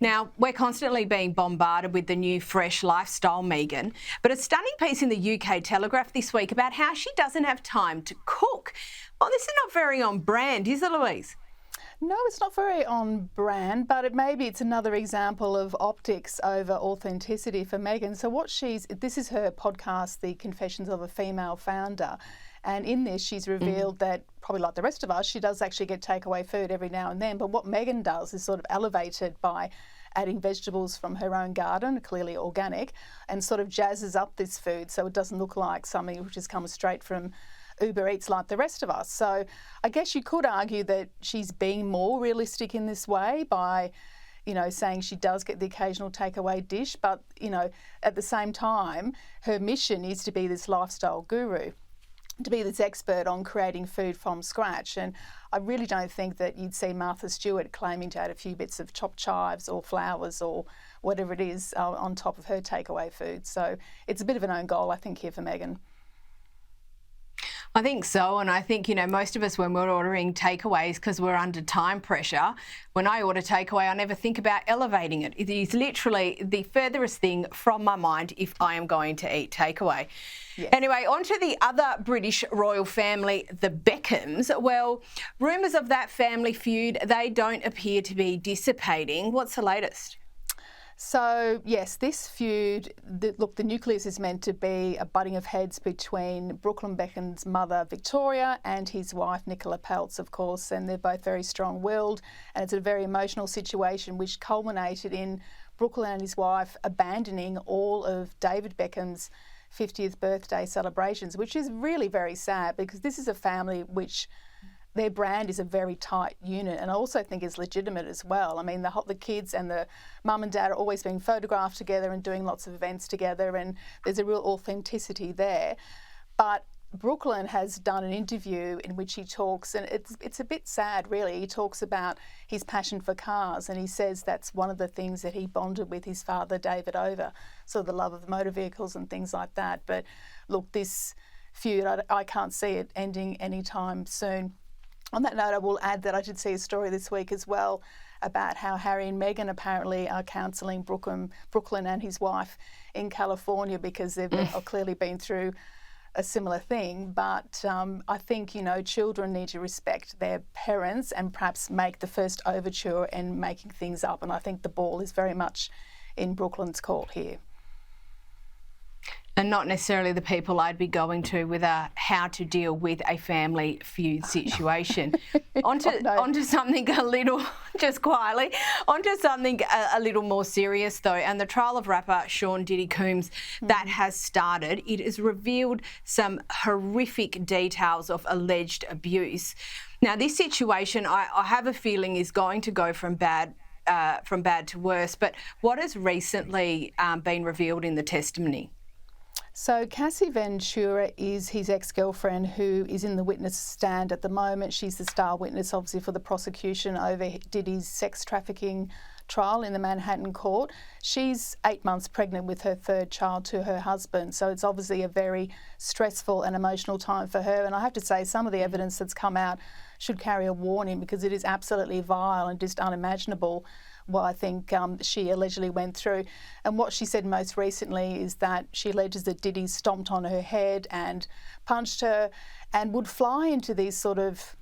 Now, we're constantly being bombarded with the new fresh lifestyle Meghan, but a stunning piece in the UK Telegraph this week about how she doesn't have time to cook. Well, this is not very on brand, is it, Louise? No, it's not very on brand, but maybe it's another example of optics over authenticity for Meghan. So this is her podcast, The Confessions of a Female Founder. And in this, she's revealed that, probably like the rest of us, she does actually get takeaway food every now and then. But what Meghan does is sort of elevated by adding vegetables from her own garden, clearly organic, and sort of jazzes up this food so it doesn't look like something which has come straight from Uber Eats like the rest of us. So I guess you could argue that she's being more realistic in this way by, saying she does get the occasional takeaway dish, but, at the same time, her mission is to be this lifestyle guru, to be this expert on creating food from scratch. And I really don't think that you'd see Martha Stewart claiming to add a few bits of chopped chives or flowers or whatever it is on top of her takeaway food. So it's a bit of an own goal, I think, here for Meghan. I think so, and I think, most of us when we're ordering takeaways because we're under time pressure, when I order takeaway, I never think about elevating it. It is literally the furthest thing from my mind if I am going to eat takeaway. Yes. Anyway, on to the other British royal family, the Beckhams. Well, rumours of that family feud, they don't appear to be dissipating. What's the latest? So, yes, this feud, the nucleus is meant to be a butting of heads between Brooklyn Beckham's mother, Victoria, and his wife, Nicola Peltz, of course, and they're both very strong-willed, and it's a very emotional situation which culminated in Brooklyn and his wife abandoning all of David Beckham's 50th birthday celebrations, which is really very sad because this is a family which their brand is a very tight unit, and I also think is legitimate as well. I mean, the kids and the mum and dad are always being photographed together and doing lots of events together, and there's a real authenticity there. But Brooklyn has done an interview in which he talks, and it's a bit sad, really. He talks about his passion for cars, and he says that's one of the things that he bonded with his father, David, over, so the love of motor vehicles and things like that. But look, this feud, I can't see it ending anytime soon. On that note, I will add that I did see a story this week as well about how Harry and Meghan apparently are counselling Brooklyn and his wife in California because they've clearly been through a similar thing. But I think, children need to respect their parents and perhaps make the first overture in making things up. And I think the ball is very much in Brooklyn's court here. And not necessarily the people I'd be going to with a how to deal with a family feud situation. Onto something a little, just quietly, onto something a little more serious though, and the trial of rapper Sean Diddy Combs that has started. It has revealed some horrific details of alleged abuse. Now, this situation, I have a feeling, is going to go from bad to worse, but what has recently been revealed in the testimony? So Cassie Ventura is his ex-girlfriend who is in the witness stand at the moment. She's the star witness, obviously, for the prosecution over Diddy's sex trafficking trial in the Manhattan court. She's 8 months pregnant with her third child to her husband, so it's obviously a very stressful and emotional time for her. And I have to say, some of the evidence that's come out should carry a warning because it is absolutely vile and just unimaginable what I think she allegedly went through. And what she said most recently is that she alleges that Diddy stomped on her head and punched her and would fly into these sort of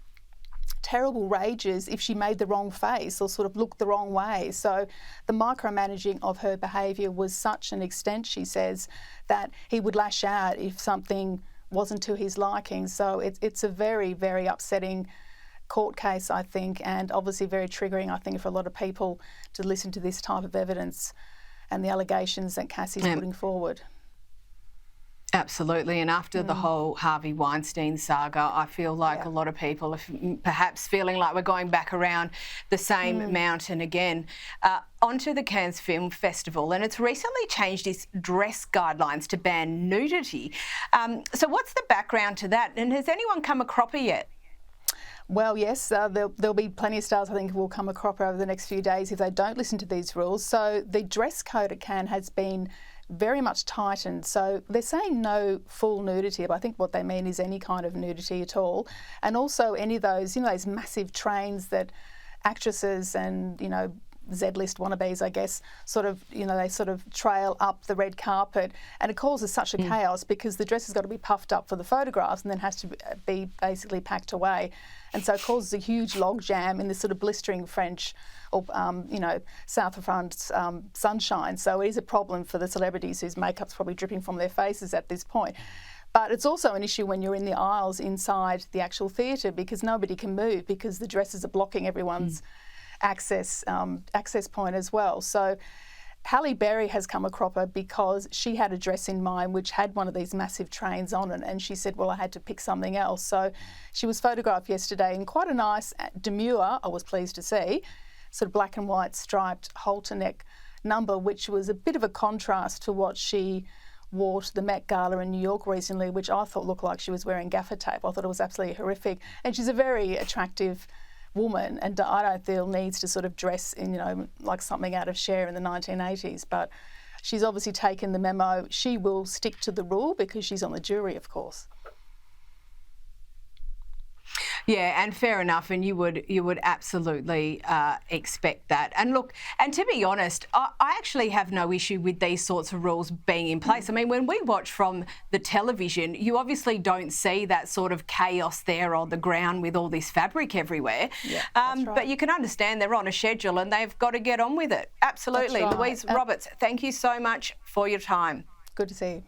terrible rages if she made the wrong face or sort of looked the wrong way. So the micromanaging of her behaviour was such an extent, she says, that he would lash out if something wasn't to his liking. So it's a very, very upsetting court case, I think, and obviously very triggering, I think, for a lot of people to listen to this type of evidence and the allegations that Cassie's putting forward. Absolutely, and after the whole Harvey Weinstein saga, I feel like a lot of people are perhaps feeling like we're going back around the same mountain again. Onto the Cannes Film Festival, and it's recently changed its dress guidelines to ban nudity. So what's the background to that, and has anyone come a cropper yet? Well, yes, there'll be plenty of stars, I think, who will come a cropper over the next few days if they don't listen to these rules. So the dress code at Cannes has been very much tightened. So they're saying no full nudity, but I think what they mean is any kind of nudity at all. And also any of those, those massive trains that actresses and, Z-list wannabes, I guess, they sort of trail up the red carpet, and it causes such a chaos because the dress has got to be puffed up for the photographs and then has to be basically packed away. And so it causes a huge log jam in this sort of blistering French or, south of France sunshine. So it is a problem for the celebrities whose makeup's probably dripping from their faces at this point. But it's also an issue when you're in the aisles inside the actual theatre because nobody can move because the dresses are blocking everyone's access point as well. So Halle Berry has come a cropper because she had a dress in mind which had one of these massive trains on it, and she said, well, I had to pick something else. So she was photographed yesterday in quite a nice demure, I was pleased to see, sort of black and white striped halter neck number, which was a bit of a contrast to what she wore to the Met Gala in New York recently, which I thought looked like she was wearing gaffer tape. I thought it was absolutely horrific. And she's a very attractive woman, and I don't feel needs to sort of dress in, like something out of Cher in the 1980s. But she's obviously taken the memo. She will stick to the rule because she's on the jury, of course. Yeah, and fair enough, and you would absolutely expect that. And look, and to be honest, I actually have no issue with these sorts of rules being in place. I mean, when we watch from the television, you obviously don't see that sort of chaos there on the ground with all this fabric everywhere. Yeah, that's right. But you can understand they're on a schedule and they've got to get on with it. Absolutely. That's right. Louise Roberts, thank you so much for your time. Good to see you.